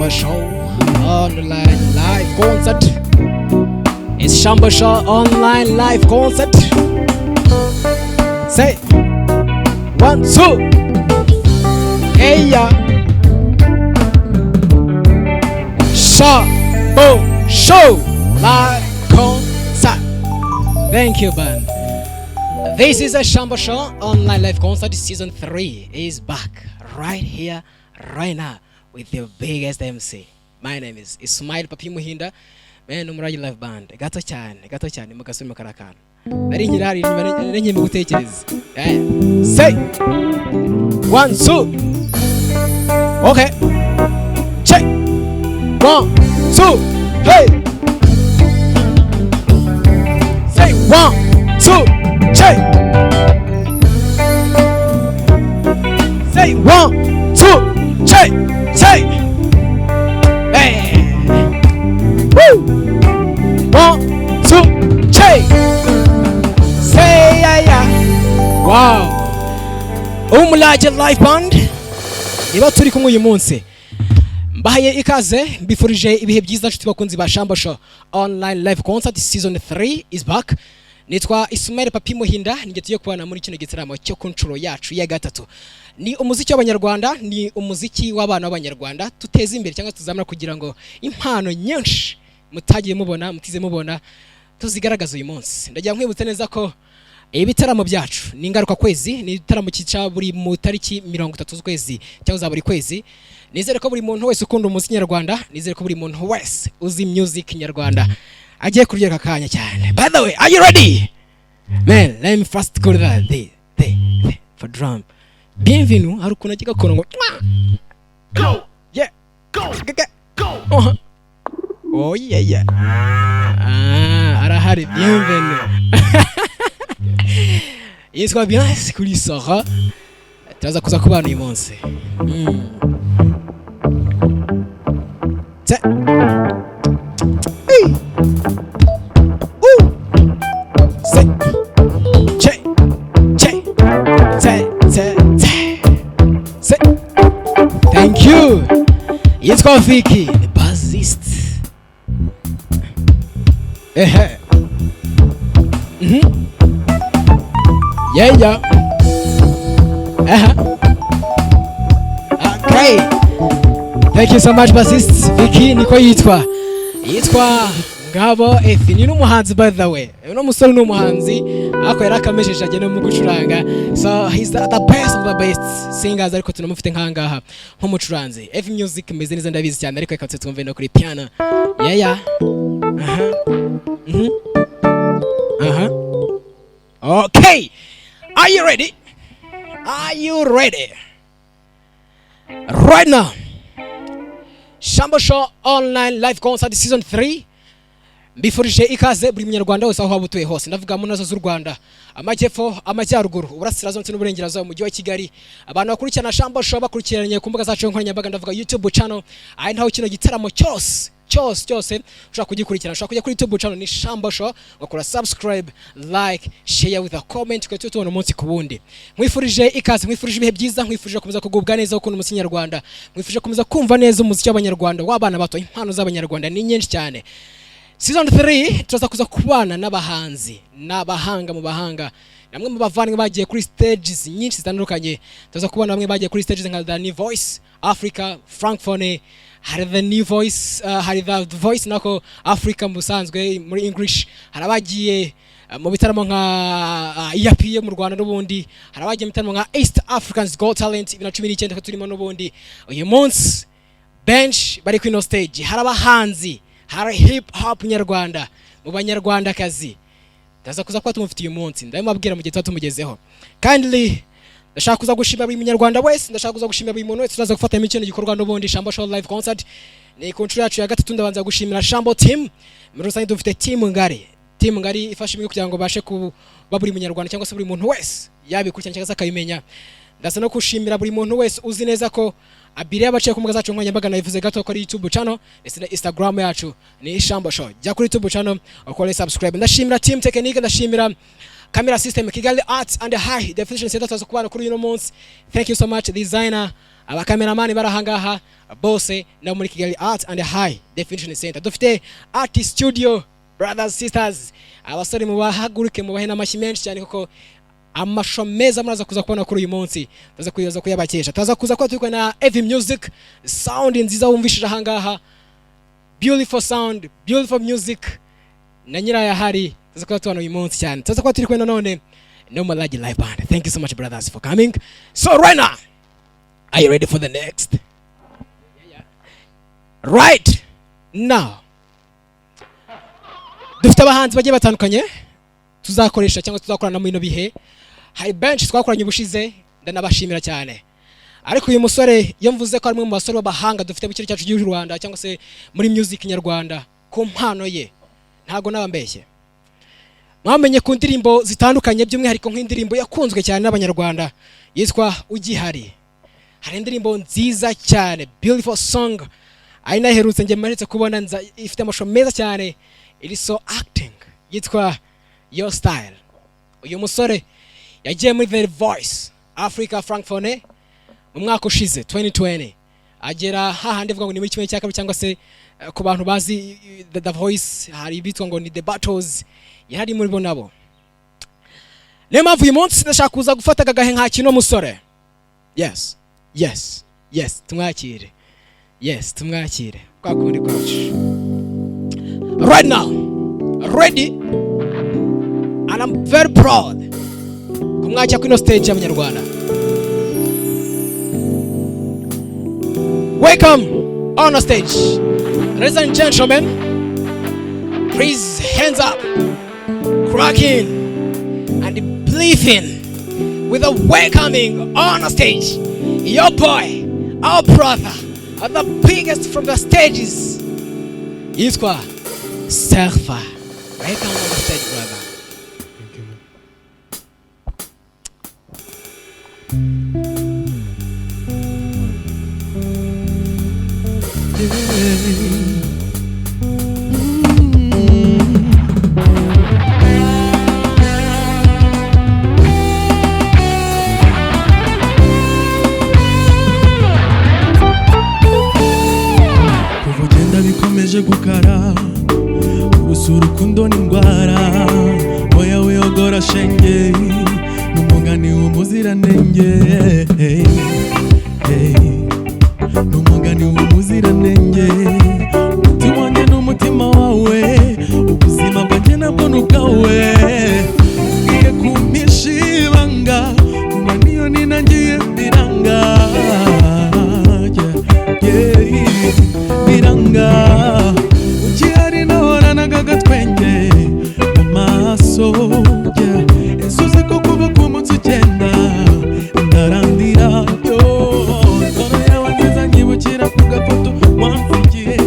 SHAMBO Show online live concert. It's SHAMBO Show online live concert. Say 1, 2. Hey ya. SHAMBO Show live concert. Thank you, band. This is a SHAMBO Show online live concert. Season 3 is back right here, right now, with the biggest MC. My name is Ismail Papi Muhinda. Man, umurage live band. Gato cyane mugasubira karakana. Nari nyirari nari mu gutekereza. Say 1, 2. Okay. Check. 1, 2. Hey. Say 1, 2. Check. Say 1, 2. Check. Check. Hey. Woo. 1, 2. Check. Say yeah. Wow. Umulaje live band. Niba turi kumwe uyu munsi. Mbahaye ikaze mbifurije ibihe byiza nshuti bakunzi ba SHAMBO Show online live concert season 3 is back. Nitwa Ismail Papi Muhinda, nige tugiye kubana muri kino gitaramo cyo control yacu ya gatatu. Ni umuziki w'abanyarwanda, ni umuziki w'abana b'abanyarwanda tuteze imbere cyangwa tuzamara kugira ngo impano nyinshi mutagiye mubona, mutize mubona tuzigaragaza uyu munsi. Ndagira nkwibutsa neza ko ibitaramo byacu ni ngaruka kwezi, ni ibitaramo kica buri mu tariki 30 z'ukwezi cyangwa za buri kwezi. Nizere ko buri muntu wese ukunda umuziki nyarwanda, nizere ko buri muntu wese uzi music nyarwanda agiye kuryeka kanya cyane. By the way, are you ready? Man, let me first go to that for drum. Bienvenue, hari ukuntu agiye gakora ngo go. Yeah. Go. Go. Oh yeah. Arahari bienvenue. Yitwa bien kuri SERPHA. Turaza kuza kubana uyu munsi. Thank you. Yitwa Vicky, the bassist. Yeah. Okay. Thank you so much, bassist Vicky. Niko yitwa Ngabo Efi. Ni n'umuhanzi by the way. Uno musore n'umuhanzi ako yarakamejeje agene mu gucuranga. So he's the best of the best singers ariko tunamufite nkangaha nk'umucuranzi. Efi music meze neza ndabizi cyane ariko reka twumve no kuri piano. Yeah. Okay. Are you ready? Right now. SHAMBO Show online live concert season 3. Mbifurije ikaze buri munyarwanda wese aho abutuye hose. Ndavuga mu nazo z'u Rwanda, amajyepfo, amajyaruguru, uburasirazuba ndetse n'uburengerazuba mu mujyi wa Kigali. Abantu bakurikirana SHAMBO Show bakurikiranye ku mbuga zacu nkoranyambaga, ndavuga YouTube channel. Ayi ntaho kino gitaramo cyose ushaka kugikurikirana, ushaka kujya kuri YouTube channel ni SHAMBO Show, wakora subscribe, like, share with a comment kwa tubona umunsi ku wundi. Mwifurije ikaze, mwifurije ibihe byiza, mwifurije kumeza kugubwa neza ukunda umuziki nyarwanda, mwifurije kumeza kumva neza umuziki w'abanyarwanda w'abana bato. Impano z'abanyarwanda ni nyinshi cyane. Season 3 turaza kuza kubana n'abahanzi n'abahanga mu bahanga, namwe mu bavandimwe bagiye kuri stages nyinshi zitandukanye. Turaza kubana bamwe bagiye kuri stages nka The New Voice Africa, Frankfurt, hari The New Voice, hari The Voice nako Africa musanzwe muri English. Hari abagiye mu bitaramo nka yapiye mu Rwanda n'ubundi, hari abagiye mu bitaramo nka East Africans Got Talent 2019 turimo n'ubundi. Uyu munsi bench bari kuri no stage, hari abahanzi, hari hip hop nyarwanda mu banyarwanda kazi. Ndaza kuza kwa tumufitiye uyu munsi, ndabimabwira mu gihe tumugezeho. Kindly ndashaka kuza gushimira buri munyarwanda wese, ndashaka kuza gushimira buri muntu wese turaza gufata imikino gikorwa n'ubundi SHAMBO Show live concert. Ni control yacu ya gatatu, ndabanza gushimira SHAMBO team. Muri rusange dufite team ngari ifasha imwe kugira ngo bashe kuba buri munyarwanda cyangwa se buri muntu wese yabikurikirana cyangwa se akabimenya. Ndasa no gushimira buri muntu wese uzi neza ko abiri abaciye ku mbuga zacu nkoranyambaga nayivuze gato ko ari YouTube channel ndetse na Instagram yacu ni SHAMBO Show. Jya kuri YouTube channel ukore subscribe. Ndashimira team technique, ndashimira camera system Kigali Arts and High Definition Center tukubana kuri uno munsi. Thank you so much designer abakameramani barahangaha bose na muri Kigali Art and High Definition Center. Dufite Art Studio, brothers sisters, abasore mu bahaguruke mu bahena amashyi menshi cyane kuko amasho meza muraza kuza kubona kuri uyu munsi, tuza kuyoza kuyabakesha, tuza kuza kwa turi na Heavy Music, sound nziza wumvishije ahangaha, beautiful sound, beautiful music na nyiraya hari, tuza kuba tubona uyu munsi cyane, tuza kuba turi kumwe none no Malaji live band. Thank you so much brothers for coming. So right now, are you ready for the next? Right now, dufite abahanzi bagiye batandukanye tuzakoresha cyangwa tuzakorana mu bino bihe. Hari bench twakoranye ubushize ndanabashimira cyane, ariko uyu musore iyo mvuze ko ari mu basore b'abahanga dufite mu kirere cyacu cy'u Rwanda cyangwa se muri music nyarwanda, ku mpano ye ntago nabambeshye. Mwamenye ku ndirimbo zitandukanye, by'umwihariko nk'indirimbo yakunzwe cyane n'abanyarwanda yitwa Ugihari. Hari indirimbo nziza cyane, beautiful song, ari naherutse nge maretse kubona ifite amasho meza cyane, iri so acting, yitwa Your Style. Uyu musore yagiye muri The Voice Africa Frankfurt mu mwaka ushize 2020, agera hahandi vuga ngo ni muri kimwe cya kabiri, cyangwa se ku bantu bazi The Voice hari bitwa ngo ni The Battles, yari muri bo nabo. Niyo mpamvu uyu munsi ndashaka kuza gufata agahe nka kino musore. Yes, tumwakire. Yes, tumwakire kwa kundi kwacu. Right now, ready, and I'm very proud kumwakira kuri no stage y'abanyarwanda. Welcome on the stage, ladies and gentlemen. Please hands up, cracking and believing with a welcoming on the stage. Your boy, our brother, the biggest from the stages, is kwa SERPHA. Welcome on the stage, brother. Thank you. bikomeje gukara urusura urukundo n'indwara oya wiyogora shenge n'umugani w'umuziranenge n'umugani w'umuziranenge umuti wanjye n'umutima wawe ubuzima bwanjye nabwo n'ubwawe ugiye kumpisha ibanga nyuma niyo ninangiye biranga biranga ukihari nahoranaga agatwenge mu maso ese uzi ko kuba ku munsi ugenda ndarandira yo toro yawe nziza nkibukira ku gafoto wamfikiye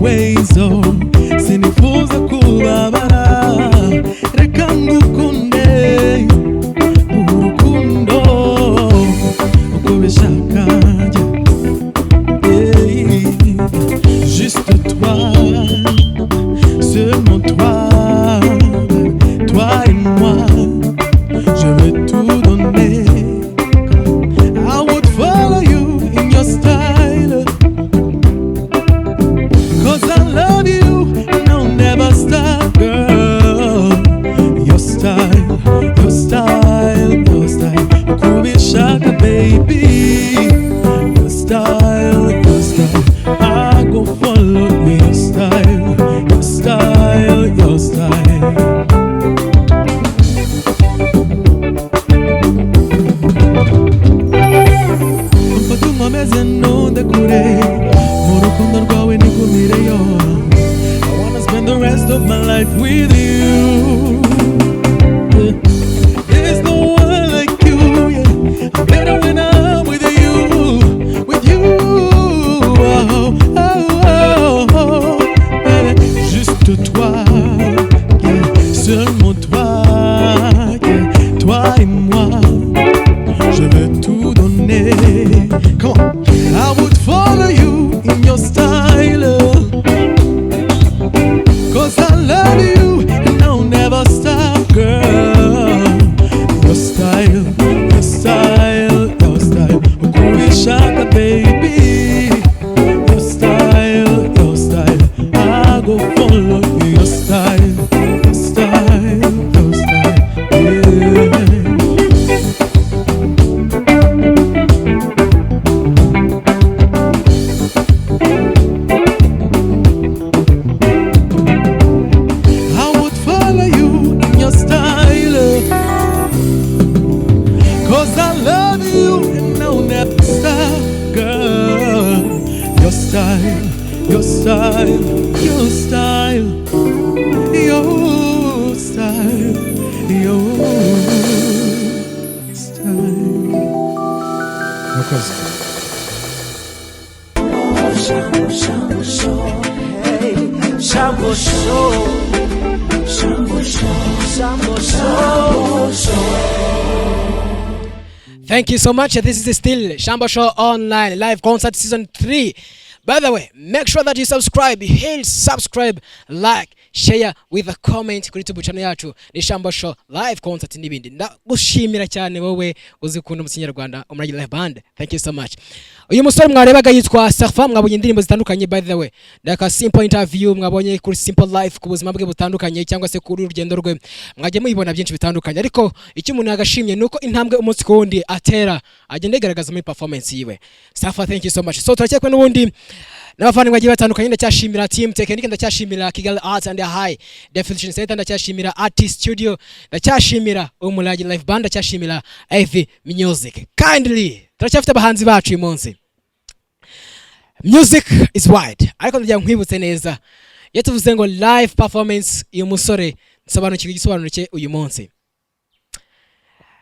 ways, oh. Sinifuza kubabara, reka ngukunde urukundo uko bishaka. Juste toi, seulement toi, toi et moi, je vais tout donner. I would follow you in your style, 'cause I love you and I'll never stop, girl. Your style, your style, your style, Kubishaka baby. Your style, your style, I go follow your style, your style, your style. Mfatuma meze nonde kure, mu rukundo rwawe nigumireyo. I wanna spend the rest of my life with you. There's no one like you, yeah. I'm better when I'm with you, with you. Oh, oh, oh, oh, baby. Juste toi, yeah. Seulement toi, yeah. Toi et moi, je vais tout donner. Come on. I would follow you in your style, 'cause I love you and I'll never stop, girl. Your style, your style, your style, Kubishaka baby. Your style, your style, I go follow your style, your style, your style, yeah. I would follow you in your style, 'cause I love you and I'll never stop, girl. Your style, your style, your style, your style, your style. Murakoze. Shambo show, shambo show, shambo show. Thank you so much. This is still Shambo Show Online Live Concert Season 3. By the way, make sure that you subscribe. Hit subscribe, like, share with a comment kuri YouTube channel yacu. Ni Shambo Show Live Concert n'ibindi. Ndagushimira cyane wowe uzikunda mu Kinyarwanda Umurage Live Band. Thank you so much. Uyu musore mwarebaga yitwa SERPHA, mwabonye indirimbo zitandukanye by the way. Ndaka simple interview mwabonye kuri Simple Life ku buzima bwe butandukanye cyangwa se kuri urugendo rwe. Mwagiye muyibona byinshi bitandukanye, ariko icyo umuntu yagashimye nuko intambwe umunsi ku wundi atera agenda igaragaza muri performance yiwe. SERPHA, thank you so much. So turacyekwe n'ubundi n'abafana bagiye batandukanye, ndacyashimira team technique, ndacyashimira Kigali Arts and High Definition Center, ndacyashimira Artist Studio, ndacyashimira Umurage Live Band, ndacyashimira AV Music. Kindly turacyafite abahanzi bacu uyu munsi. Music is wide, ariko ndagira nkwibutse neza iyo tuvuze ngo live performance, uyu musore nsobanukirwa igisobanuro cye uyu munsi.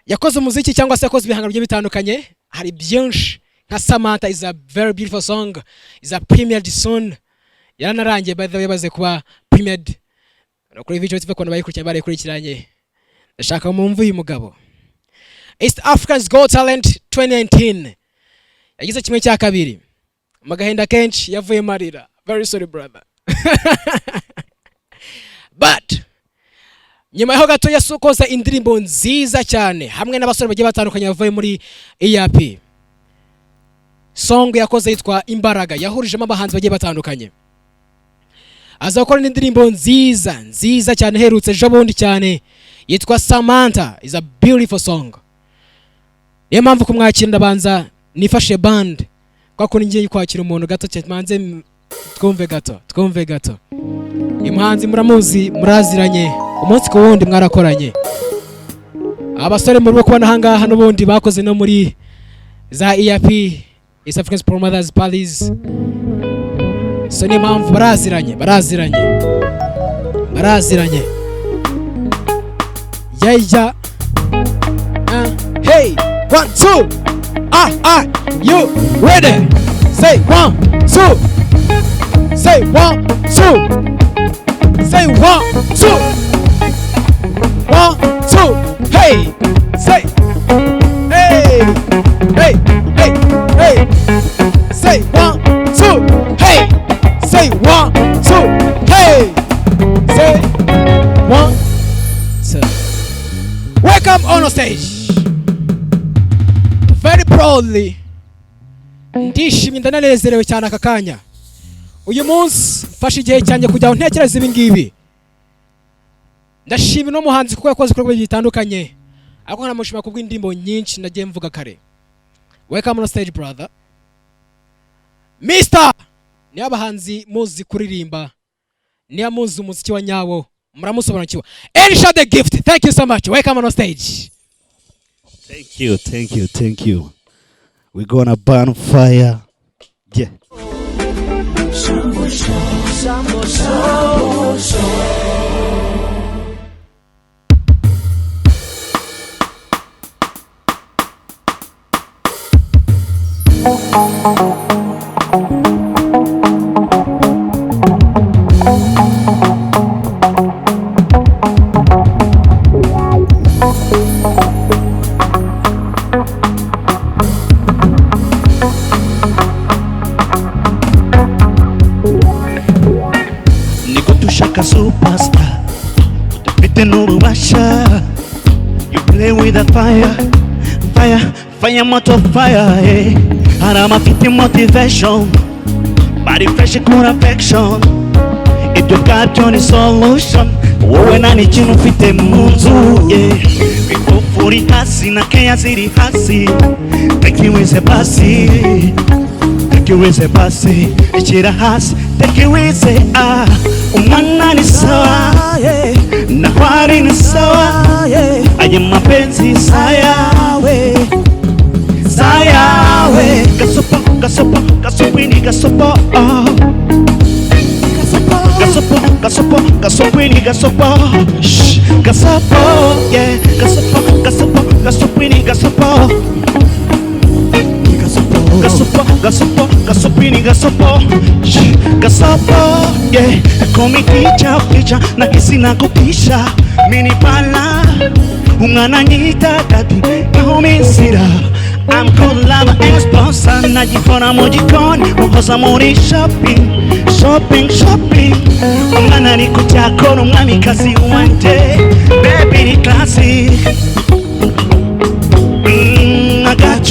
Yakoze umuziki cyangwa se yakoze ibihangano bigiye bitandukanye, hari byinshi nka Samantha is a very beautiful song, is a premiered soon. Yaranarangiye by the way baze kuba premiered. Kuri video TV kwano bayikurikiranye. Ndashaka mumvu uyu mugabo. East Africa's Got Talent 2019. Yagize kimwe cya kabiri. Magahenda kenshi yavuye marira. Very sorry brother. But nyuma yaho gato yasukoza indirimbo nziza cyane hamwe n'abasore bagiye batandukanye bavuye muri EAP. Song yakoze yitwa Imbaraga, yahurijemo abahanzi bagiye batandukanye. Azakora n'indirimbo nziza cyane herutse ejo bundi cyane yitwa Samantha, is a beautiful song. Niyo mpamvu kumwakira ndabanza nifashe band kwa ko ngiye kwakira umuntu gato cyane, manze twumve gato. Imhanzi muramuzi, muraziranye, umunsi ku wundi mwarakoranye. Abasore muri kubona hangaha n'ubundi bakoze no muri za EAP, East African Promoters Palace. So ni mpamvu baraziranye. Yeah. Hey, 1, 2. You ready? Say 1, 2. Say 1, 2. Say 1, 2. 1, 2. Hey. Say. Hey. Hey. Hey. Hey. Say 1, 2. Hey. Say 1, 2. Hey. Say 1, 2. Welcome on stage. Very proudly. Ndishimye ndananezerewe cyane aka kanya. Uyu munsi mfashe igihe cyanjye kujya ntekereza ibi ngibi. Ndashimira no muhanzi kuko yakoze ibikorwa bitandukanye. Ariko nkanamushima kubwo indimbo nyinshi nagiye mvuga kare. Welcome on stage brother. Mr. Ni abahanzi muzi kuririmba. Ni amuzi umuziki wa nyawo. Muramusobanukirwa. Elisha the gift. Thank you so much. Welcome on stage. Thank you, thank you, thank you. We're gonna burn fire. Yeah. Shambo show, shambo show, Shaka superstar, utapita n'ububasha. You play with the fire, fire, fire, moto fire. Hey, harama fiti motivation, body fresh kura affection. If you got your solution, wowe nani kintu ufite mu nzu. Yeah, bikufuri hasi na keya ziri hasi. Take you with a basi, take you with a basi. Ichira hasi, take you with a umwana ni sawa, na wari ni sawa, aye mapenzi sayawe, sayawe. Gasopo, gasopo, gasopini gasopo, gasopo, gasopo, gasopini gasopo, gasopo, yeah, gasopo, gasopo, gasopini gasopo. Gasopo, gasopo, gasopini gasopo, gasopo, yeah. Call me teacher, teacher, na kisi na kupisha. Mini pala, umana nyita dadi, nahomi sira. I'm called lava and sponsor, najifona mojikoni, muhoza muri shopping, shopping, shopping. Umana ni kutiakono, mwami kazi one day, baby ni classic.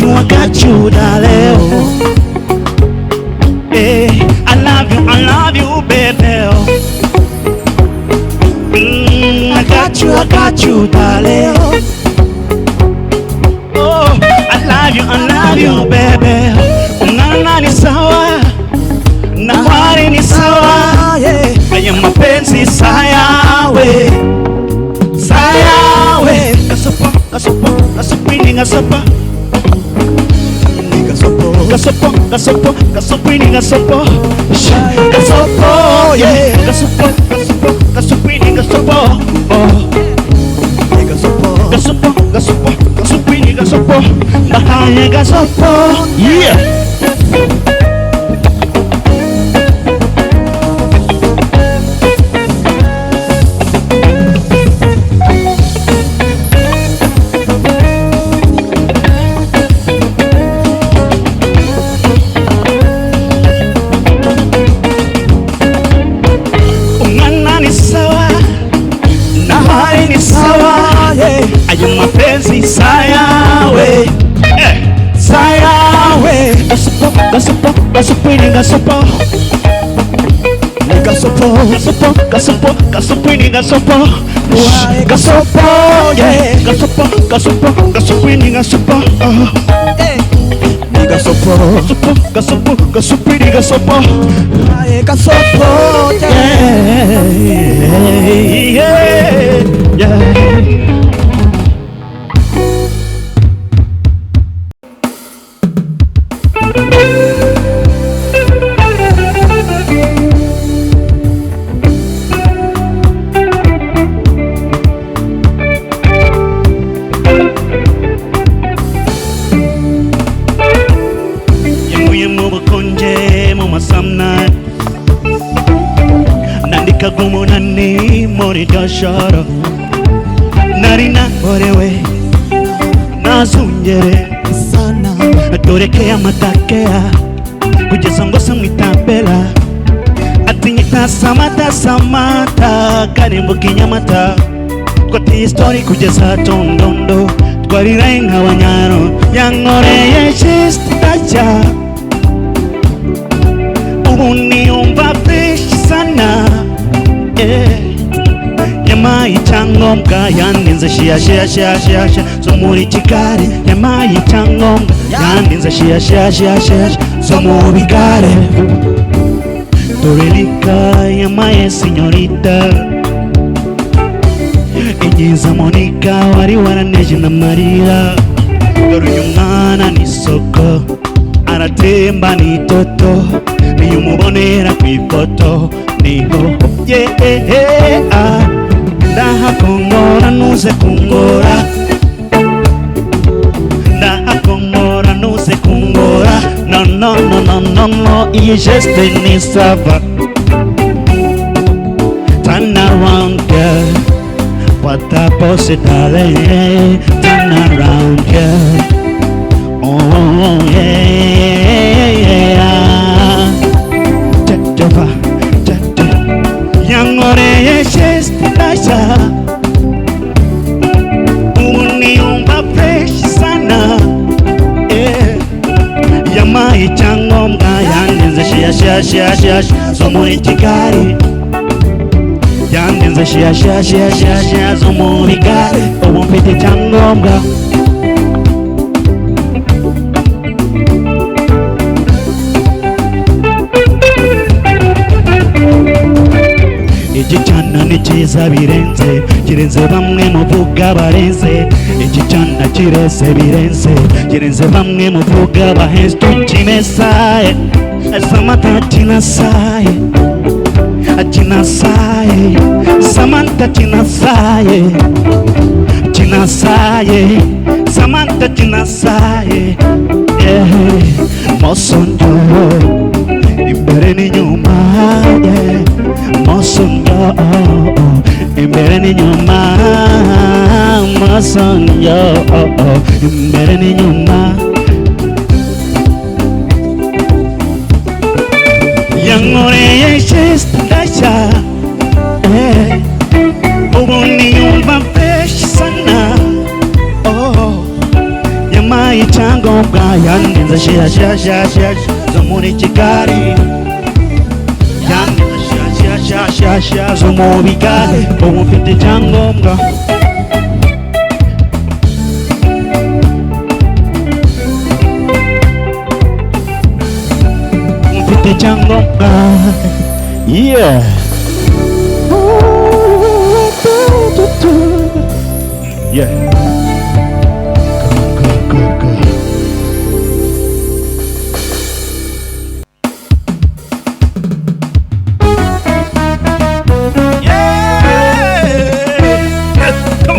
I got you, darling. Hey, I love you, baby. I got you, darling. Oh, I love you, baby. Ungana ni sawa, na wari ni sawa. Aya mapenzi sayawe, sayawe. Gasopo, gasopo, gasopini gasopo. Gasopo, gasopo, gasopini gasopo, gasopo, yeah. Gasopo, gasopo, gasopini gasopo, gasopo, gasopo, gasopo, gasopini gasopo, bahaya gasopo, yeah. Sayawe, sayawe. Gasopo, gasopo, gasopini gasopo, gasopo, gasopo, gasopo, gasopini gasopo, gasopo, yeah. Gasopo, gasopo, gasopini gasopo, gasopo, gasopo, gasopo, gasopini gasopo, gasopo, yeah, yeah, yeah. nashakaga umunani muri gashara nari nakorewe nazungere sana dore ke amatakea kugeza ngo se mwitambela ati nyita samata karimbuka inyamata twati history kugeza tondondo twariraye nk'abanyaro yankoreye shistacha ubu niyumva fresh sana yamaye icyangombwa yandinze shia zo muri Kigali yamaye icyangombwa yandinze shia zo mu Bigare Torelika yamaye sinyorita Inyiza Monica wari waraneje na Maria dore uyu mwana ni soko aratemba ni toto niyo umubonera ku ifoto niho ndahakongora nuze kungora ndahakongora nuze kungora no iyi geste ni sava turn around girl pata pose darling turn around girl oh yeah Java yankoreye shistacha uniumba fresh sana yamaye icyangombwa yandinze shia zo muri Kigali yandinze shia zo muri Bigare ubu mfite icyangombwa iki cyana ni cyiza birenze kirenze bamwe muvuga barenze iki cyana kirese birenze kirenze bamwe muvuga bahenze tukimesaye Samantha kinasaye Samantha kinasaye Samantha kinasaye Mosonjo imbere n'inyuma Mosonjo imbere n'inyuma Mosonjo imbere n'inyuma yankoreye shistacha ubu niyumva fresh sana yamaye icyangombwa yandinze shia zo muri Kigali yandinze shia zo mu Bigare ubu mfite icyangombwa mfite icyangombwa yeah yeah go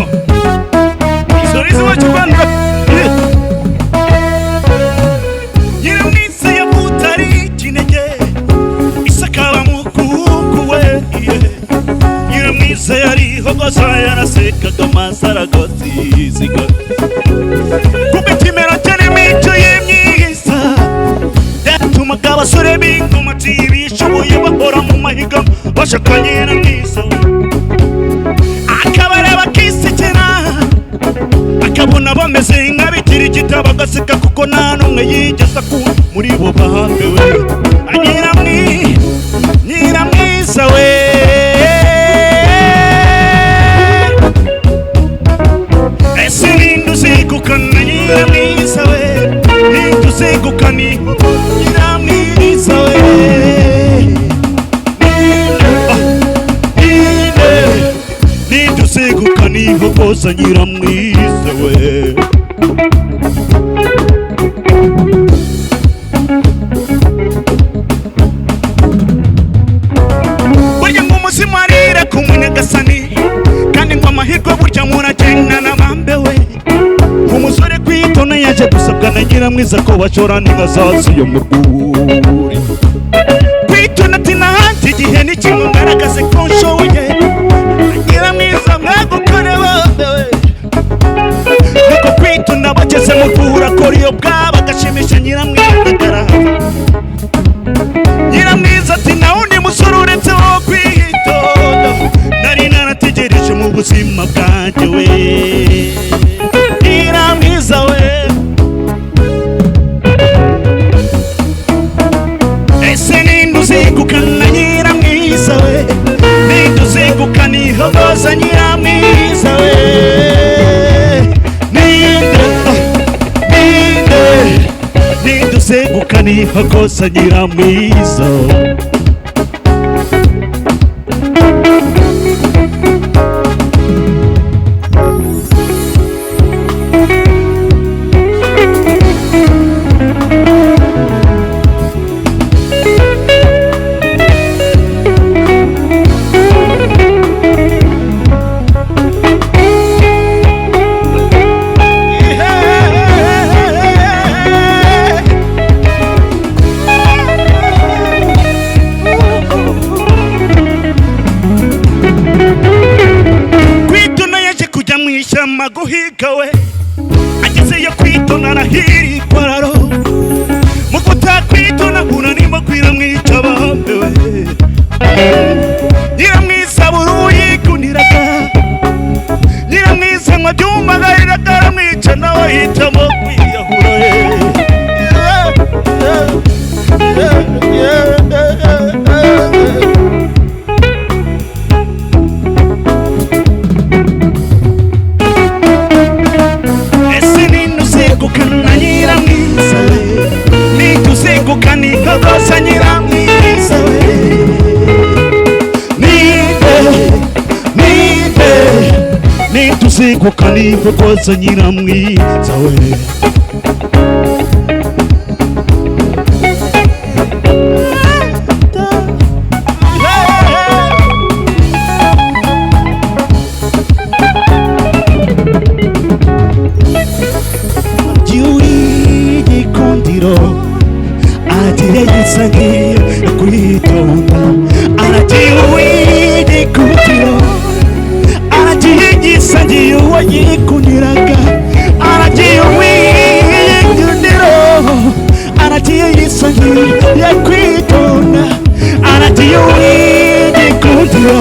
kubitimera cyane mico y'imyiza yatumaga abasore b'ingomati bishoboye bahora mu mahiga bashakanye na mwiza akabareba kisekera akabona bameze nk'abitira igitabo agaseka kuko nta n'umwe yigeza ku muri bo bahambewe nyiramwiza we Nizibika nyiramwiza we Nizibika nyiramwiza we Nizibika nihogoza nyiramwiza we burya nk'umuzimu arira ku munyagasani kandi ngo amahirwe burya muragenda n'abambewe umusore kwitona yaje gusabwa na nyiramwiza ko bashora n'inka zasi yo mu rwuri kwitona ati nahandi igihe n'ikintu ngaragaze ko nshoboye nyiramwiza mwagukorewe nuko kwituna bageze mu rwura kora iyo bwaba agashimisha nyiramwiza nyiramwiza ati nawe undi musore uretse wo kwitonda nari narategereje mu buzima bwanjye we nyiramwiza we ese ninde uzegukana nyiramwiza we ninde uzegukana ihogoza nyiramwiza we ninde uzegukana ihogoza nyiramwiza guhiga we agezeyo kwitona arahiri kwararo mu kutakwitona unanimo kwira mwica bambe we nyiramwiza buru yikuniraga nyiramwiza ngo byumvagariraga aramwica nawe hitamo kwiyahura Ihogoza nyiramwiza we ninde uzegukana ihogoza nyiramwiza we kwitonda aragiye kutiro aragiye gisangiye wayikuniraga aragiye wigundiro aragiye gisangiye kwitonda aragiye wigundiro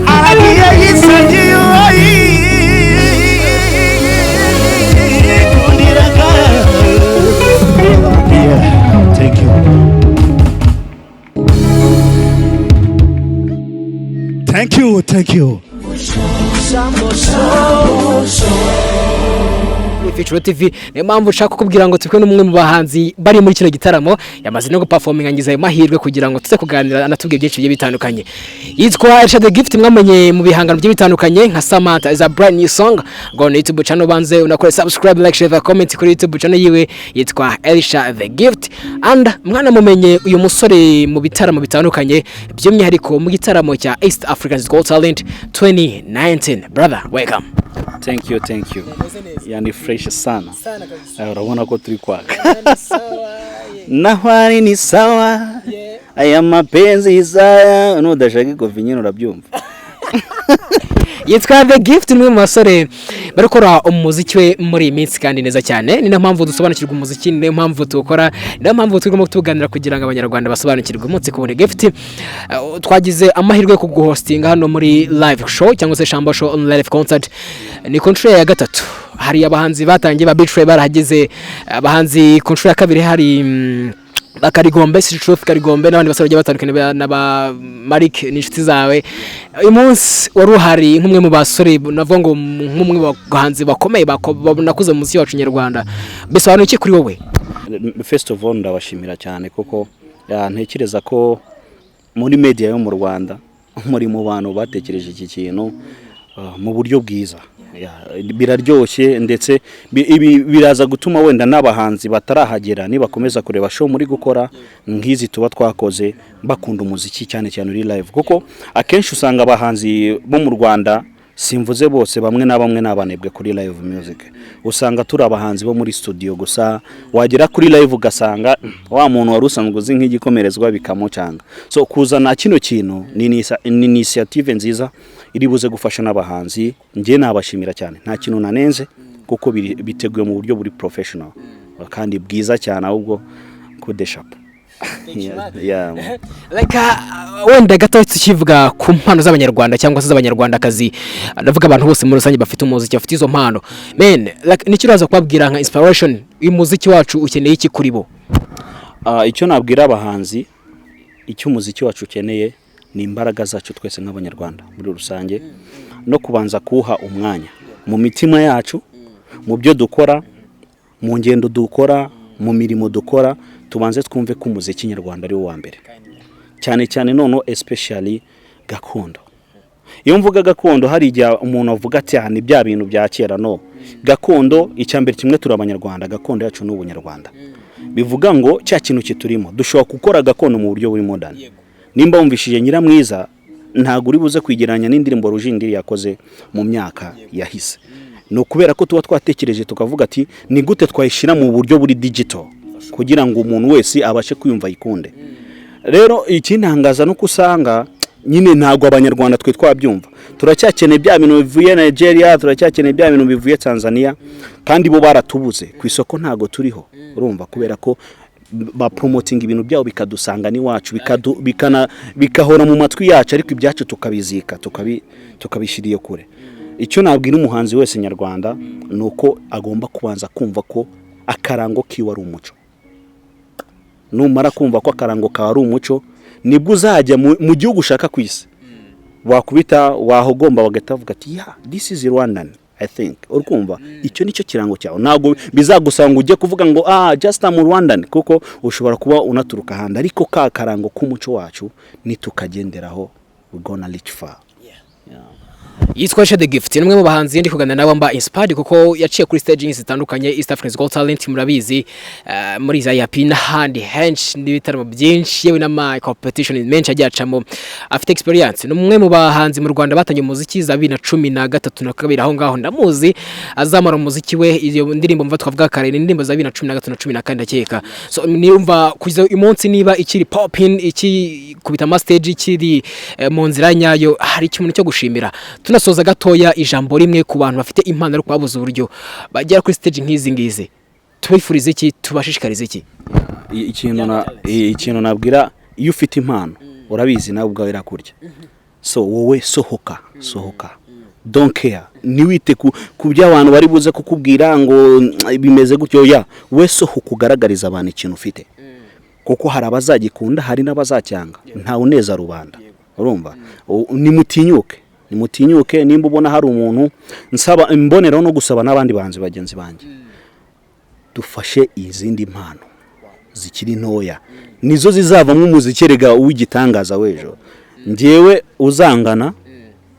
aragiye gisangiye wayikuniraga. Yeah, thank you. Thank you. Feature TV niyo mpamvu ushaka kubwira ngo tubwe n'umwe mu bahanzi bari muri kino gitaramo yamaze no guperforminga ngize mahirwe kugira ngo tuze kuganira anatubwiye byinshi bigiye bitandukanye. Yitwa Elisha the Gift, mwamenye mu bihangano bigiye bitandukanye nka Samantha is a brand new song. Go on YouTube channel banze unakore subscribe, like, share, comment kuri YouTube channel yiwe yitwa Elisha the Gift. And mwana mumenye uyu musore mu bitaramo bitandukanye by'umwihariko mu gitaramo cya East Africa's Got Talent 2019. Brother, welcome. Thank you. Yani fresh sana. Urabona ko turi kwaka. Nahwari ni sawa. Aya mapenzi izaya nudashaka kovinyino urabyumva. Yitwa The Gift, nimwe mu basore barikora umuziki we muri iminsi kandi neza cyane. Ni na mpamvu dusobanukirwa umuziki, ni na mpamvu tukora, ni na mpamvu turimo tuganira kugira ngo abanyarwanda basobanukirwe umunsi ku wundi. Gift, twagize amahirwe yo kuguhostinga hano muri live show cyangwa se SHAMBO show on live concert. Ni control ya gatatu. Hari abahanzi batangiye ba Betray barahageze, abahanzi control ya kabiri hari Bakarigombe, Truth Karigombe n'abandi basore bagiye batandukanye na ba Marik n'inshuti zawe. Uyu munsi wari uhari nk'umwe mu basore navuga ngo nk'umwe mu bahanzi bakomeye nakuze mu muziki wacu nyarwanda. Mbese abantu iki kuri wowe? First of all ndabashimira cyane kuko ntekereza ko muri media yo mu Rwanda muri mu bantu batekereje iki kintu mu buryo bwiza. Biraryoshye ndetse biraza gutuma wenda n'abahanzi batarahagera nibakomeza kureba show muri gukora ngizi tuba twakoze bakunda umuziki cyane uri live kuko akenshi usanga abahanzi bo mu Rwanda simvuze bose, bamwe na bamwe nabanebwe kuri live music. Usanga turi abahanzi bo muri studio gusa, wagera kuri live ugasanga wa muntu wari usanzwe uzi nk'igikomerezwa bikamucanga. So kuzana kino kintu ni initiative nziza iri buze gufasha n'abahanzi. Ngiye nabashimira cyane, nta kintu nanenze kuko biteguye mu buryo buri professional kandi bwiza cyane, ahubwo kudeshapo. Yeah. Like wenda gato tukivuga ku mpano z'abanyarwanda cyangwa se z'abanyarwandakazi, ndavuga abantu bose muri rusange bafite umuziki, bafite izo mpano. Men, like ni kiraza kubabwira nka inspiration, uyu muziki wacu ukeneye iki kuri bo? Icyo nabwira abahanzi, icyo umuziki wacu ukeneye ni imbaraga zacu twese nk'abanyarwanda muri rusange, no kubanza kuha umwanya mu mitima yacu, mu byo dukora, mu ngendo dukora, mu mirimo dukora, tubanze twumve ko umuziki nyarwanda ari wa mbere cyane cyane, nono especially gakondo. Iyo mvuga gakondo, hari igihe umuntu avuga ati ni bya bintu bya kera. No, gakondo icyambere kimwe turi abanyarwanda, gakondo yacu n'ubunyarwanda. Bivuga ngo cya kintu kiturimo, dushobora gukora gakondo mu buryo buri modern. Nimba wumvishije Nyiramwiza, ntago uri buze kwigeranya n'indirimbo Rujindiri yakoze mu myaka yahise. No kubera ko tuba twatekereje tukavuga ati ni gute twayishira mu buryo buri digital kugira ngo umuntu wese abashe kwiyumva yikunde. Rero ikintangaza no kusanga nyine ntago abanyarwanda twe twabyumva. Turacyakeneye bya bintu bivuye Nigeria, turacyakeneye bya bintu bivuye Tanzania, kandi bo baratubuze ku isoko, ntago turiho. Urumva, kubera ko ba promoting ibintu byabo bikadusanga ni wacu, bikahora mu matwi yacu, ariko ibyacu tukabizika, tukabishiriye kure. Icyo nabwira umuhanzi wese nyarwanda nuko agomba kubanza kumva ko akarango kiwe ari umuco. Numara kumva ko akarango kawe ari umuco, nibwo uzajya mu gihugu ushaka kwisi, wakubita wahogomba bagatavuga ati this is Rwandan, I think. Urkumva icyo nicyo kirango cyawe, nago bizagusanga ujye kuvuga ngo just am Rwandan, kuko ushobora kuba unaturuka handa, ariko ka karango k'umuco wacu nitukagenderaho, we gonna reach far. Yitwa The Gift, nimwe mu bahanzi ndi kuganira nabo mba inspired kuko yaciye kuri stage nyinshi zitandukanye, East African Got Talent murabizi, muri za yapi na hand hench n'ibitaramo byinshi, yewe na competition menshi ajyacamo, afite experience. Numwe mu bahanzi mu Rwanda batanye umuziki za 2013 na kabiri, aho ngaho ndamuzi azamara umuziki we. Iyo ndirimbo mva twavuga kare ni indirimbo za 2013 na 14 ndakeka. So niumva kuza umunsi niba ikiri popping, iki kubita ma stage ikiri mu nzira nyayo, hari ikintu cyo gushimira. Tunasoza gatoya ijambo rimwe ku bantu bafite impano ariko babuze uburyo bagera kuri stage nk'izi ngizi, tubifurize iki, tubashishikarize iki? Ikintu nabwira, iyo ufite impano urabizi nawe ubwawe irakurya. So wowe sohoka, don't care, niwite ku by'abantu bari buze kukubwira ngo bimeze gutyo. We sohoka ugaragariza abantu ikintu ufite, kuko hari abazagikunda, hari n'abazacyanga, nta uneza rubanda. Urumva, nimutinyuke nimba ubona hari umuntu nsaba imboneraho no gusaba n'abandi bahanzi bagenzi banjye, dufashe izindi mpano zikiri ntoya, nizo zizavamo umuziki rega w'igitangaza w'ejo. Ngewe uzangana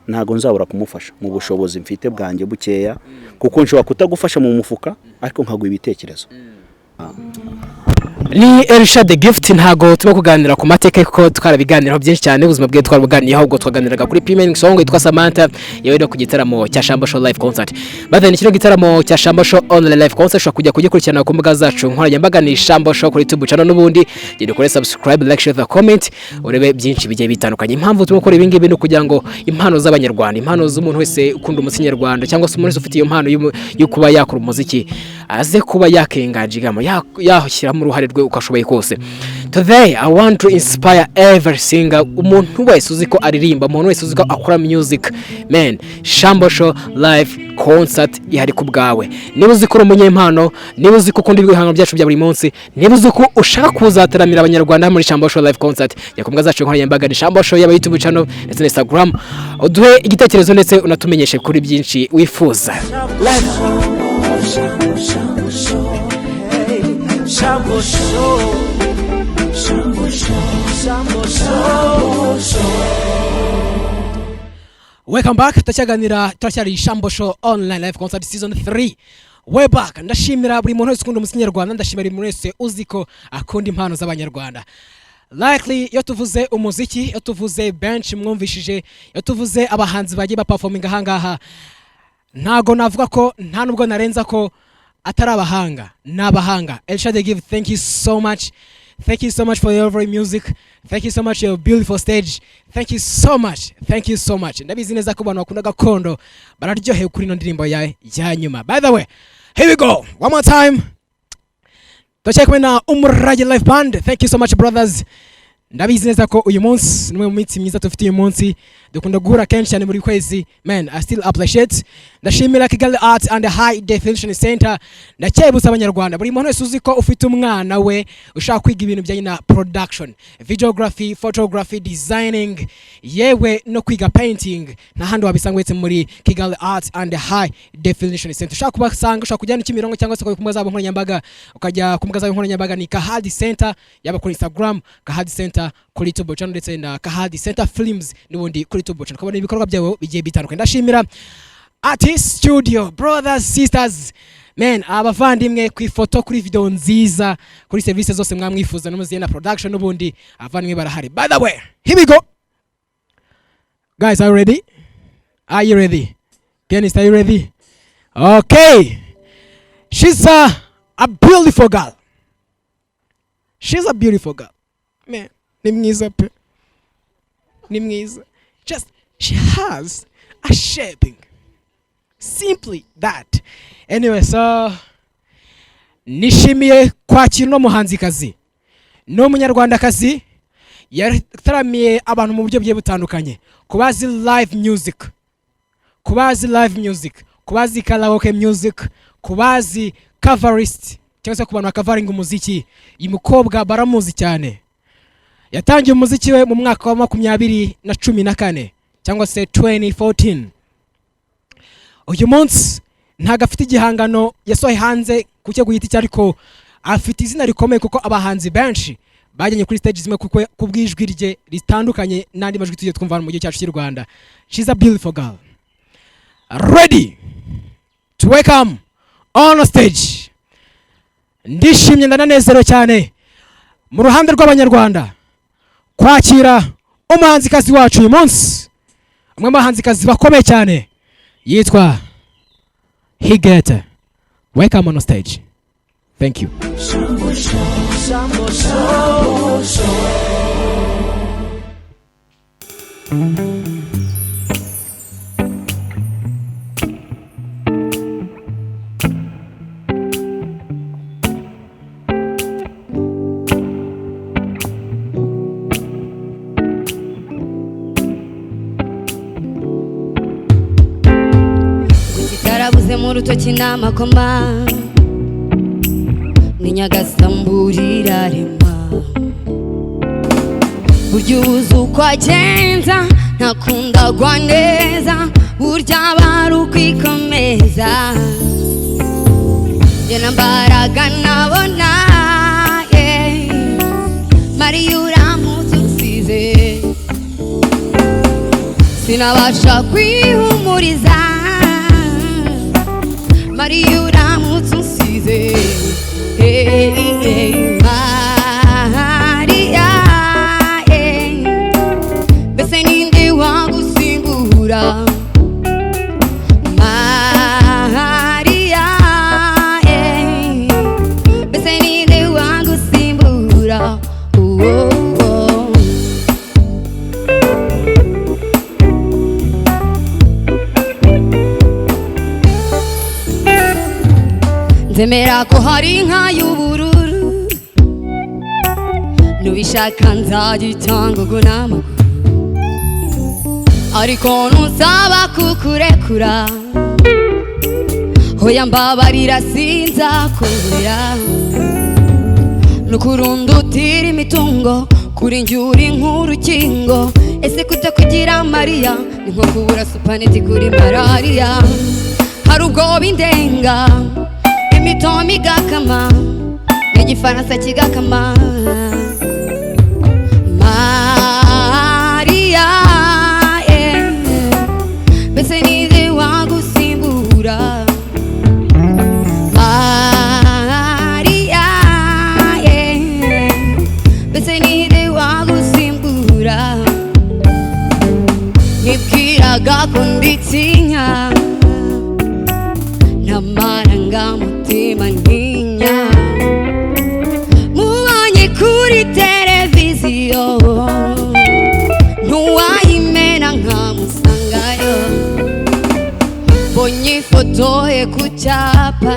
ntago nzabura kumufasha mu bushobozi mfite bwanjye bukeya, kuko nshobora kutagufasha mu mufuka ariko nkaguha ibitekerezo. Ni Elisha The Gift, ntago tuba kuganira ku mateka kuko twarabiganiraho byinshi cyane, ubuzima bwe twarabuganiyeho, ahubwo twaganiraga kuri premiering song yitwa Samantha, yewe no ku gitaramo cya SHAMBO Show live concert. Badani kino gitaramo cya SHAMBO Show online live concert shobora kujya kugikurikirana ku mbuga zacu nkoranyambaga, ni SHAMBO Show kuri YouTube channel, n'ubundi genda kuri subscribe, like, share, comment, urebe byinshi bigiye bitandukanye. Impamvu tuma gukora ibingibi no kugira ngo impano z'abanyarwanda, impano z'umuntu wese ukunda umuziki nyarwanda, cyangwa se umuntu wese ufite iyo mpano yo kuba yakora umuziki, aze kuba yakengajigamo, yahushyira mu ruhare rwe ukashoboye kose. Today I want to inspire every singer, umuntu wese uziko aririmba, umuntu wese uziko akora music. Man, SHAMBO Show live concert ihari ku bwawe. Niba uziko umunyempano, niba uziko ukunda ibihangano byacu bya buri munsi, niba uziko ushaka kuzataramira abanyarwanda muri SHAMBO Show live concert, yakumbuga zacu nkoranyambaga ni SHAMBO Show, yaba YouTube channel ndetse na Instagram. Uduhe igitekerezo ndetse unatumenyeshe kuri byinshi wifuza. SHAMBO Show, SHAMBO Show, SHAMBO Show. Welcome back, turacyari SHAMBO Show online live concert season 3. Way back, ndashimira buri muntu wese ukunda umuziki nyarwanda, ndashimira buri muntu wese uziko akunda impano z'abanyarwanda. likely iyo tuvuze umuziki, iyo tuvuze bench mwumvishije, iyo tuvuze abahanzi bagiye baperforming ahangaha, ntago navuga ko nta nubwo narenza ko atari abahanga, n'abahanga. Elisha they give, thank you so much. Thank you so much for your very music. Thank you so much for your beautiful stage. Thank you so much. Thank you so much. Ndabizi neza ko abantu bakunda gakondo bararyohewe kuri ino ndirimbo ya nyuma. By the way, here we go. One more time. Check me now, Umurage Live Band. Thank you so much, brothers. Ndabizi neza ko uyu munsi nimwe mu minsi myiza tufite uyu munsi, dukunda guhura kenshi cyane muri kwezi. Man, I still appreciate. Ndashimira Kigali Arts and High Definition Center. Ndacyebutsa abanyarwanda buri muntu wese uzi ko ufite umwana we ushaka kwiga ibintu bijyanye na production, videography, photography, designing, yewe no kwiga painting, nta handi wabisanga muri Kigali Arts and High Definition Center. Ushaka kubasanga, ushaka kujyana Kimironko cyangwa se ku mbuga zabo nkoranyambaga, ukajya ku mbuga zabo nkoranyambaga ni Kahadi Center, yaba kuri Instagram Kahadi Center, kuri YouTube channel ndetse na Kahadi Center Films n'ubundi kuri YouTube channel. Kabone ibikorwa byabo bigiye bitandukanye. Ndashimira Artist Studio, brothers, sisters, man, abavandimwe ku ifoto, kuri video nziza, kuri services zose mwamwifuza n'umuziye na production n'ubundi avandimwe barahari. By the way, here we go. Guys, are you ready? Are you ready? Pianist, are you ready? Okay. She's a beautiful girl. She's a beautiful girl. Man, ni mwiza pe. Ni mwiza. Just, she has a shaping. Simply that. Anyway, so nishimiye kwakira no muhanzikazi no munyarwandakazi yataramiye abantu mu buryo bye butandukanye, kubazi live music, kubazi karaoke music, kubazi coverist cyangwa se ku bantu bakavaringa umuziki. Uyu mukobwa baramuzi cyane, yatangiye umuziki we mu mwaka wa 2014 cyangwa se 2014. Uyu munsi ntago afite igihangano yasohoye hanze kucyo guhita icyo, ariko afite izina rikomeye kuko abahanzi benshi bajyanye kuri stage zimwe kuko kubwijwi rye ritandukanye n'andi majwi tujye twumva mu gihe cyacu cy'u Rwanda. She's a beautiful girl, ready to welcome on stage. Ndishimye ndananezerewe cyane mu ruhande rw'abanyarwanda kwakira umuhanzikazi wacu uyu munsi, umwe mu bahanzikazi bakomeye cyane yitwa Hyuette. Welcome on stage. Thank you. SHAMBO SHAMBO Gitarabuze mu rutoki n'amakoma, ni Nyagasamburira rema. Burya ubuze uko agenda ntakunda gwa neza, burya bari ukwikomeza. Jye na mbaraga nabona, Mariya uramutse usize, sinabasha kwihumuriza. Mariya uramutse usize, Mariya, mbese ninde wagusimbura? Mariya, mbese ninde wagusimbura? Nzemera ko hari inka y'ubururu, nubishaka nzagitanga ubwo n'amaguru, ariko ntusaba kukurekura. Hoya mbabarira sinzakubura, nukurundutira imitungo kuri njye uri nk'urukingo. Ese kutakugira Mariya ni nko kubura supaneti kuri malariya. Hari ubwo bindenga imitomi igakama n'igifaransa kigakama. Mariya, mbese ninde wagusimbura? Mariya, mbese ninde wagusimbura? agakunditinya n'amarangamutima ntinya mubonye kuri televiziyo ntuwayimena nkamusangayo mbonye ifoto ye ku cyapa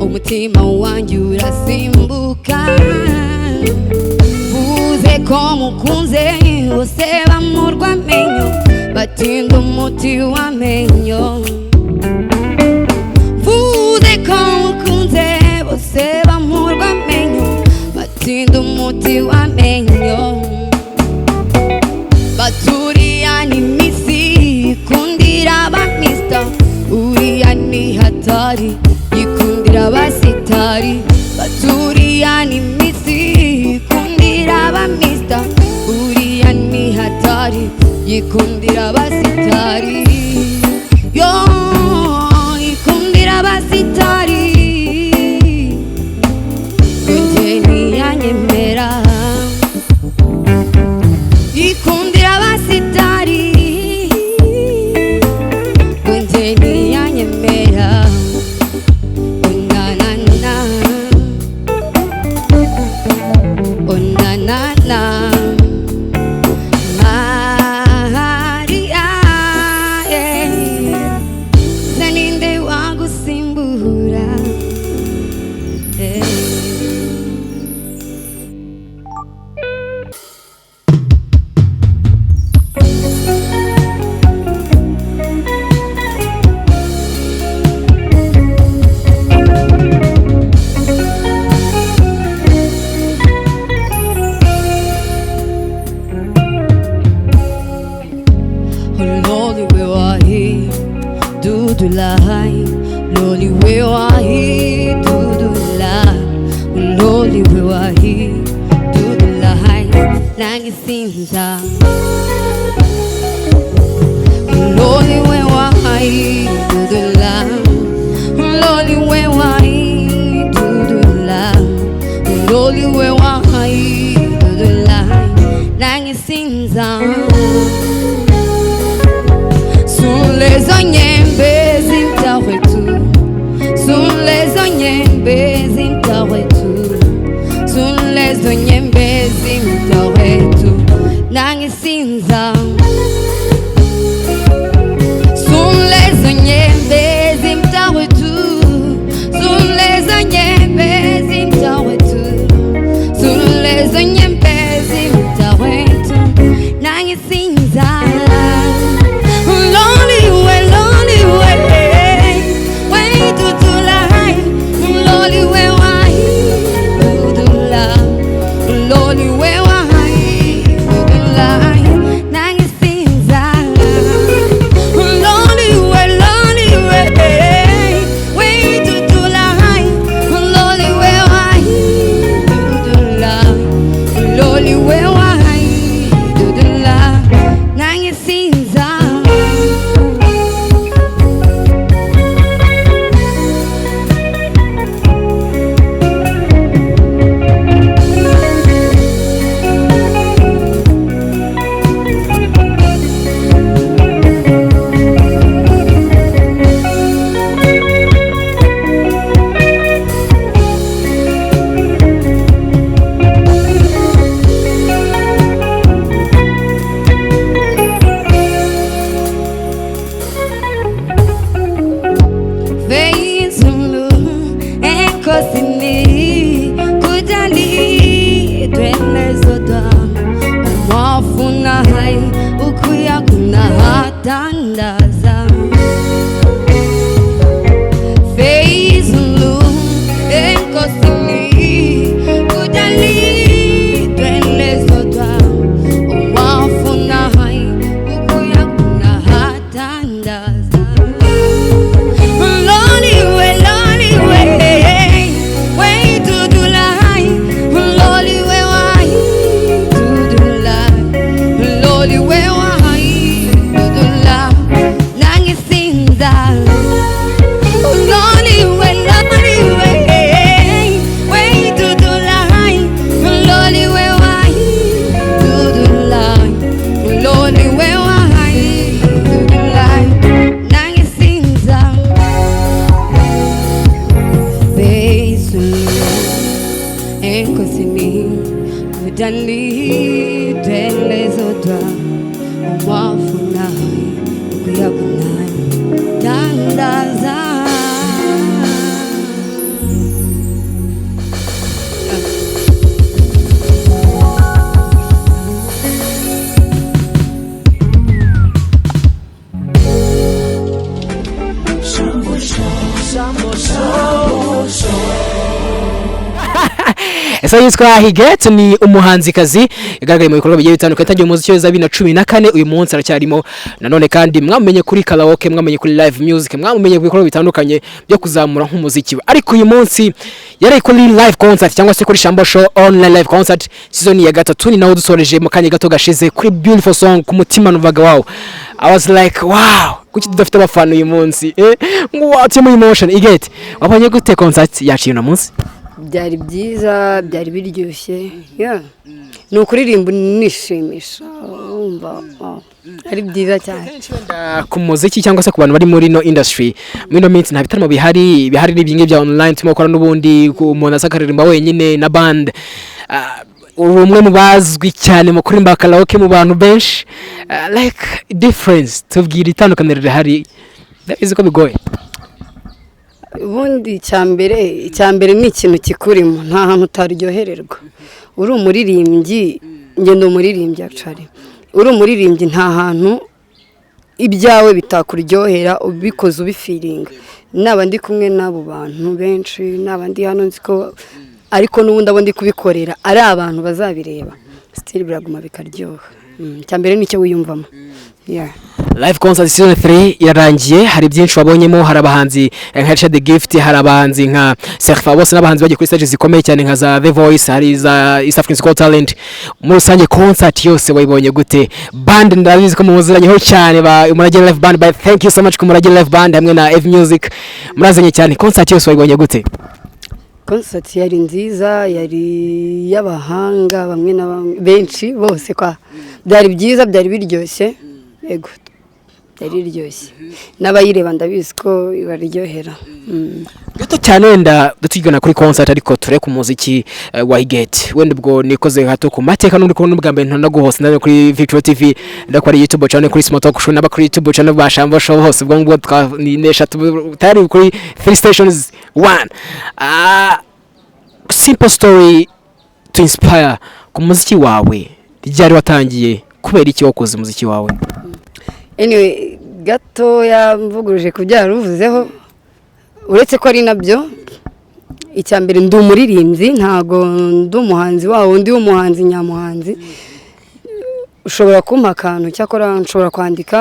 umutima wanjye urasimbuka vuze ko mukunze bose bamurwa amenyo batinda umuti w'amenyo vuze ko mukunze bose bamurwa amenyo batinda umuti w'amenyo baturiya ni misi kundira ba mister uriya ni hatari yikundira abasitari baturiya ni misi kundira ba mister uriya ni hatari yikundira abasitari yo yikundira abasitari kunje ntiyanyemera yikundira abasitari kunje ntiyanyemera Loli we wahi dudula Loli we wahi dudula Nangi sinza Loli we wahi dudula Loli we wahi dudula Loli we wahi dudula Nangi sinza Sun les onyembe zintawetu Sun les onyembe zintawetu Sun les onyembe zintawetu Nangi sinza Sun les onyembe zintawetu Sun les onyembe zintawetu Sun les onyembe zintawetu Nangi sinza Loli we wa umwafuna kuyabona dandaza Esa yitwa Hyuette ni umuhanzikazi yagaragaye mu bikorwa bigiye bitandukanye yatangiye umuziki wa 2014 uyu munsi aracyarimo nanone kandi mwamenye kuri karaoke mwamenye kuri live music mwamenye bikorwa bitandukanye byo kuzamura nk'umuziki ariko uyu munsi yari kuri live concert cyangwa se kuri SHAMBO show online live concert season ya gatatu ni nawo dusoreje mu kanya gato gashize kuri beautiful song ku mutima nuvaga wow I was like wow kuki tudafite abafana uyu munsi ngo watse emotion Hyuette wabonye gute concert yaciye uyu munsi byari byiza byari biryoshye ni ukuririmba nishimisha umva ari byiza cyane ku muziki cyangwa se ku bantu bari muri no industry muri no minsi nta bitaramo bihari n'ibingi bya online turimo gukora n'ubundi umuntu asakaririmba wenyine na band umwe mu bazwi cyane mu kuririmba karaoke mu bantu benshi like difference tubwira itandukaniro rihari ndabizi ko bigoye ubundi icyambere ni ikintu kikurimo nta hantu utaryohererwa uri umuririmbyi ngendo umuririmbyi acari uri umuririmbyi nta hantu ibyawe bitakuryohera ubikoze ubifiringa naba ndi kumwe n'abo bantu benshi naba ndi hano nziko ariko n'ubundi abo ndi kubikorera ari abantu bazabireba still biraguma bikaryoha cyambere nicyo wiyumvamo live concert season 3 yarangiye hari byinshi wabonyemo hari abahanzi nka The Gift hari abahanzi nka SERPHA bose n'abahanzi bagiye kuri stage zikomeye cyane nka za The Voice hari za East African Got Talent muri rusange concert yose wayibonye gute band ndabizi ko muziranyeho cyane ba Umurage Live Band by thank you so much ku Umurage Live Band hamwe na Ev Music murazanye cyane concert yose wayibonye gute concert yari nziza yari y'abahanga bamwe na benshi bose kwa byari byiza byari biryoshye ego byari biryoshye n'abayireba ndabizi ko baryohera gato cyane wenda dutugana kuri concert ariko ture ku muziki wa Hyuette wenda ubwo nikoze hato ku mateka n'uri kubona ubwa mbere ntanaguhose ndane kuri Victory TV ndakora YouTube channel kuri Smart Talk Show n'aba kuri YouTube channel ba SHAMBO show hose ubwo ngo twanesha tari kuri 3 stations 1 simple story to inspire ku muziki wawe ryari watangiye kubera iki wakoze umuziki wawe anyway gato yamvuguruje kubyaruvuzeho uretse ko ari nabyo icyambere ndi umuririmbyi ntago ndi umuhanzi wawo ndi umuhanzi nyamuhanzi ushobora kumpa akantu cyakora nshobora kwandika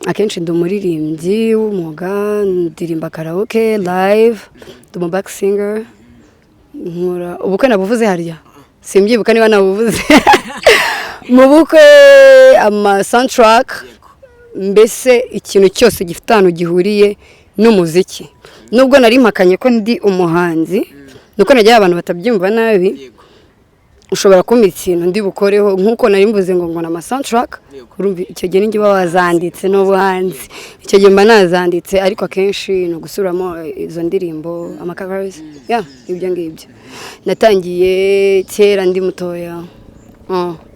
akenshi ndi umuririmbyi w'umwuga ndirimba karaoke live ndi mu back singer nkora ubukwe nabuvuze harya simbyibuka niba nabuvuze mu bukwe ama soundtrack mbese ikintu cyose gifite ahantu gihuriye n'umuziki nubwo nari mpakanye ko ndi umuhanzi nuko nagiye abantu batabyumva nabi ushobora kumira ikintu ndi bukoreho nkuko nari mvuze ngo ngona ama soundtrack urumva icyo gihe ninjye wazanditse n'ubuhanzi icyo gihe mba nazanditse ariko akenshi no gusubiramo izo ndirimbo ama covers ibyo ngibyo natangiye kera ndi mutoya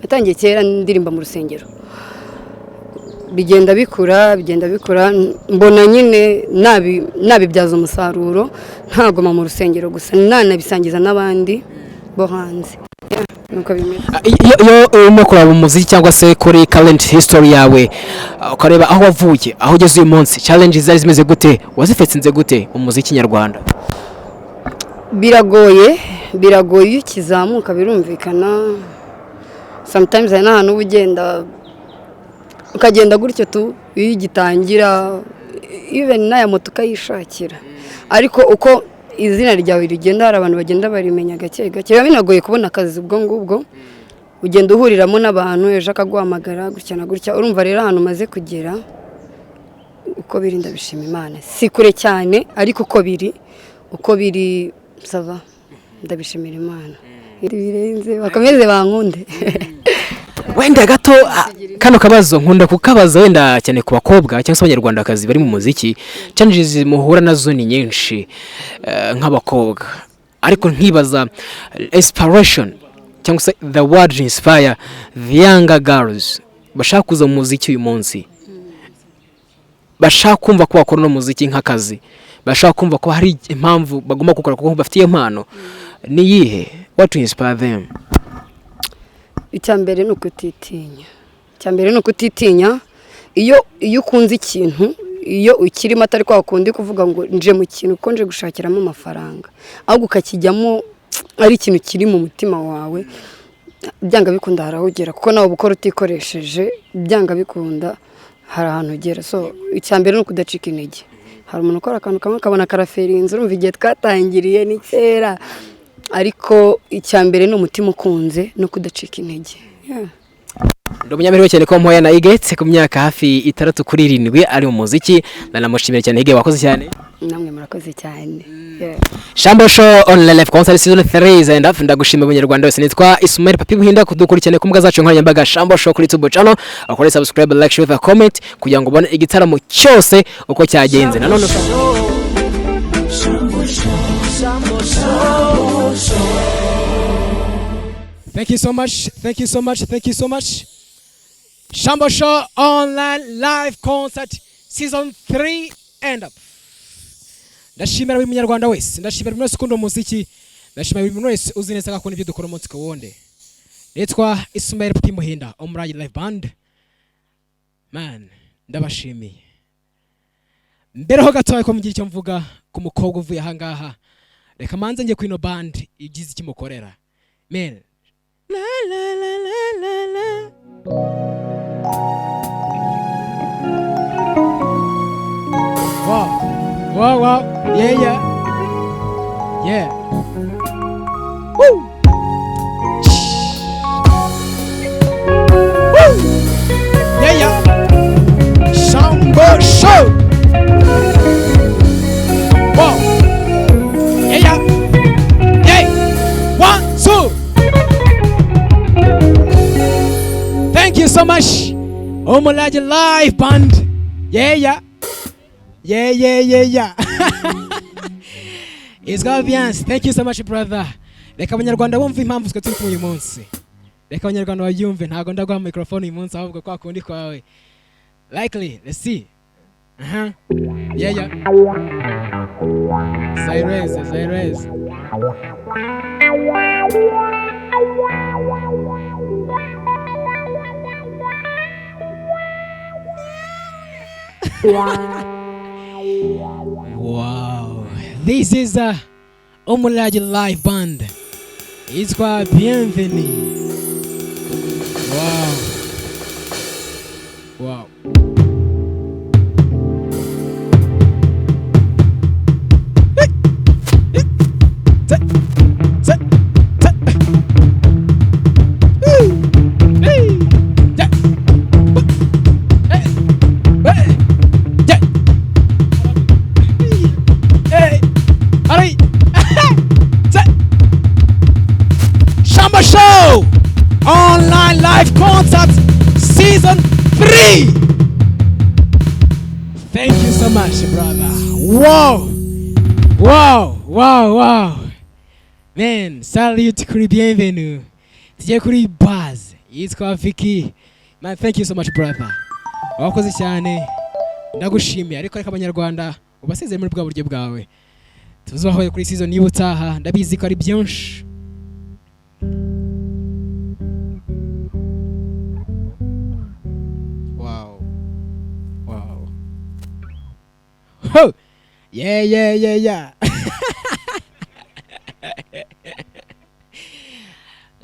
natangiye kera ndirimba mu rusengero bigenda bikura mbona nyine nabibyaza umusaruro ntagoma mu rusengero gusa nanabisangiza n'abandi bo hanze nuko bimeze iyo urimo kuraba umuziki cyangwa se kuri current history yawe ukareba aho wavuye aho ugeze uyu munsi challenges zari zimeze gute wazifetsinze gute mu muziki nyarwanda biragoye kizamuka birumvikana sometimes hari n'ahantu ugenda ukagenda gutyo tu iyo gitangira even n'aya moto ukayishakira ariko uko izina ryawe rigenda hari abantu bagenda barimenya gake gake biba binagoye kubona akazi ubwo ngubwo ugenda uhuriramo n'abantu ejo akaguhamagara gutya na gutya urumva rero ahantu umaze kugera uko biri ndabishima Imana si kure cyane ariko uko biri sava ndabishimira Imana birenze bakomeze bankunde wenda gato kano kabazo nkunda kukabaza wenda cyane ku bakobwa cyangwa se abanyarwandakazi bari mu muziki challenges muhura nazo ni nyinshi nk'abakobwa ariko nkibaza inspiration cyangwa se the word inspire the younger girls bashaka kuza mu muziki uyu munsi, bashaka kumva ko bakora no muziki nk'akazi, bashaka kumva ko hari impamvu bagomba gukora kuko bafite impano, ni yihe? What to inspire them? Icyambere ni ukutitinya. Iyo ukunze ikintu, iyo ukirimo atari kwa kundi kuvuga ngo nje mu kintu ko nje gushakiramo amafaranga, ahubwo ukakijyamo ari ikintu kiri mu mutima wawe, byanga bikunda harahugera, kuko nawe ubukora utikoresheje byanga bikunda hari ahantu ugera. So icyambere ni ukudacika intege. Hari umuntu ukora akantu kamwe akabona karaferinze, urumva igihe twatangiriye ni kera, ariko icyambere ni umutima ukunze no kudacika intege. Ndo munyamahirwe cyane ko mpoya na Igetse ku myaka hafi 3 kuri 7 ari mu muziki, nanamushimira cyane Ige, wakoze cyane. Namwe murakoze cyane. Shambo Show online live concert season 3 and up. Ndagushimira Abanyarwanda bose, nitwa Ismail Papi Buhinda, kudukurikirana ku mbuga zacu nkoranyambaga Shambo Show kuri YouTube channel, akore subscribe, like, share, comment kugira ngo ubone igitaramo cyose uko cyagenze. Nanone Thank you so much. Shambo Show online live concert season 3 and up. Ndashimira buri munyarwanda wese, ndashimira buri wese ukunda umuziki, ndashimira buri wese uzi neza ko ibyo dukora umunsi ku wundi. Nitwa Ismail Papi Buhinda, OLINE live band. Man, ndabashimiye. Mbere ho gatoya ko mugira icyo mvuga ku mukobwa uvuye aha ngaha, reka manze ngiye kwino band igize ikimukorera. Man, la la la la la. Wow, yeah. Woo! Yeah. Shambo Show. Wow. Yeah. Hey, 1, 2. Thank you so much, OLINE live band. Yeah. It's gonna be nice. Thank you so much, brother. Reka Abanyarwanda bumva impamvu twe turi uyu munsi. Reka Abanyarwanda babyumve, ntago ndaguha microphone uyu munsi ahubwo kwa kundi kwawe. Likely, let's see. Yeah. Cyrus. Wow, this is OLINE live band. It's called Bienvenue. Wow. Shambo Show online live concert season 3. Thank you so much, brother. Wow. Man, salute kuri bienvenue. Tujye kuri base. Yitwa Vicky. Man, thank you so much, brother. Wakoze cyane. Ndagushimiye, ariko reka Abanyarwanda ubasezeye muri bwa buryo bwawe. Tuzahoye kuri season y'ubutaha, ndabizi ko ari byinshi. Wow. Oh, yeah.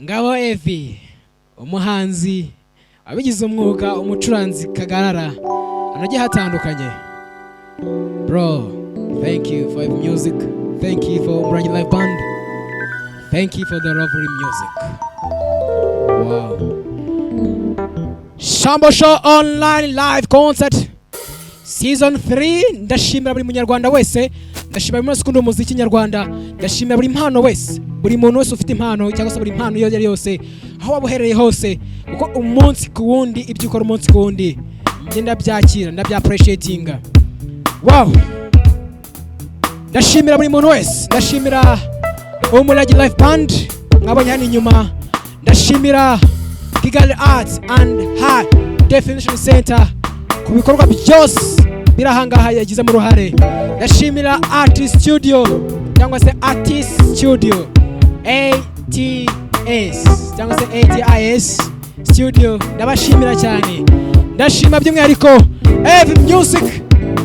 Ngabo Evi, umuhanzi abigize umwuga, umucuranzi kagarara, anagiye hatandukanye. Bro, thank you for your music. Thank you for OLINE live band. Thank you for the lovely music. Wow. Shambo Show online live concert season 3. Ndashimira buri munyarwanda wese, ndashimira buri wese ukunda umuziki nyarwanda, ndashimira buri impano wese, buri muntu wese ufite impano cyangwa se buri impano iyo ari yose, aho wabuhereye hose, uko umunsi ku wundi ibyo ukora umunsi ku wundi ngenda byakira, ndabya-appreciatinga. Wow. Ndashimira buri muntu wese, ndashimira OLINE live band mwabonye hano inyuma, ndashimira Kigali Arts and High Definition Center ku bikorwa byose birahangaha yagizemo uruhare. Ndashimira Artist Studio cyangwa se Artist Studio ATS cyangwa se ATIS Studio, ndabashimira cyane. Ndashima by'umwihariko Every Music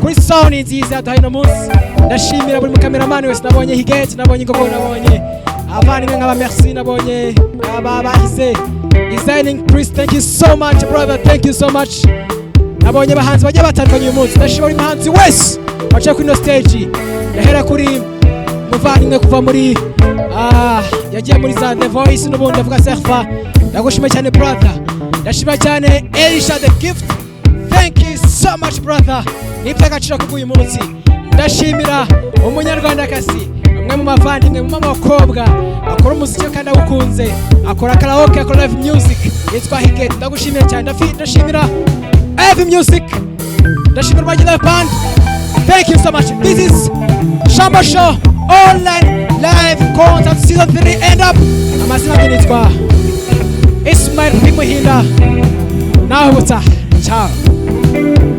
kuri sound nziza yaduhaye no munsi. Ndashimira buri mukameramani wese nabonye Higete, nabonye Gogo, nabonye abandi nk'aba Merci, nabonye abahize Designing Chris. Thank you so much brother, thank you so much. Nabonye abahanzi bagiye batandukanye uyu munsi. Ndashima buri muhanzi wese waciye kuri ino stage. Ndahera kuri muvandimwe kuva muri yagiye muri za The Voice n'ubundi avuga SERPHA. Ndagushima cyane brother. Ndashima cyane Elisha the Gift. Thank you so much brother. N'iby'agaciro k'uyu munsi. Ndashimira umunyarwandakazi, umwe mu bavandimwe mu bakobwa akora umuziki kandi awukunze, akora karaoke, akora live music, yitwa Higete. Ndagushimira cyane. Ndashimira Every Music. Ndashimira Rwanda Live Band. Thank you so much. This is SHAMBO Show Online Live Concert Season 3 End Up. Amazina yanjye nitwa Ismail Pimuhinda. Nawe buta. Ciao.